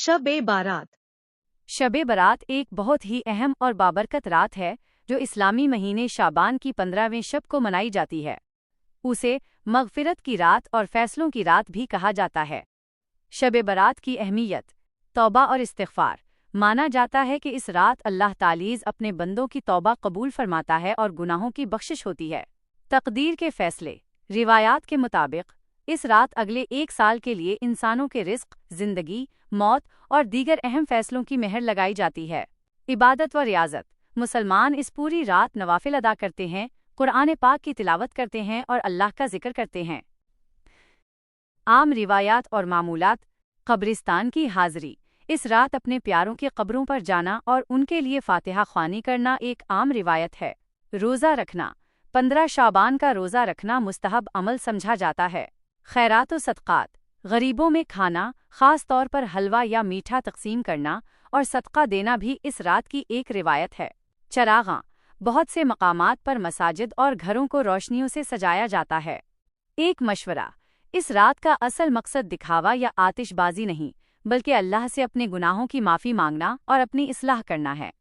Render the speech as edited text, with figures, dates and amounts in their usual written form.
शब ए बारात। शब बारात एक बहुत ही अहम और बाबरकत रात है जो इस्लामी महीने शाबान की 15वें शब को मनाई जाती है। उसे मग़फ़िरत की रात और फैसलों की रात भी कहा जाता है। शब बारात की अहमियत, तौबा और इस्तिग़फ़ार। माना जाता है कि इस रात अल्लाह तालीज़ अपने बंदों की तौबा कबूल फरमाता है और गुनाहों की बख्शिश होती है। तक़दीर के फ़ैसले। रिवायात के मुताबिक इस रात अगले 1 साल के लिए इंसानों के रिज़्क़, ज़िंदगी, मौत और दीगर अहम फ़ैसलों की मेहर लगाई जाती है। इबादत व रियाज़त। मुसलमान इस पूरी रात नवाफिल अदा करते हैं, कुरान पाक की तिलावत करते हैं और अल्लाह का ज़िक्र करते हैं। आम रिवायात और मामूलात। क़ब्रिस्तान की हाज़री। इस रात अपने प्यारों की क़ब्रों पर जाना और उनके लिए फ़ातिहा ख़्वानी करना एक आम रिवायत है। रोज़ा रखना। 15 शाबान का रोज़ा रखना मुस्तहब अमल समझा जाता है। खैरात व सदक़ात। गरीबों में खाना, ख़ास तौर पर हलवा या मीठा तक़सीम करना और सदक़ा देना भी इस रात की एक रिवायत है। चराग़ां। बहुत से मक़ामात पर मसाजिद और घरों को रोशनियों से सजाया जाता है। एक मशवरा। इस रात का असल मकसद दिखावा या आतिशबाज़ी नहीं, बल्कि अल्लाह से अपने गुनाहों की माफ़ी मांगना और अपनी इस्लाह करना है।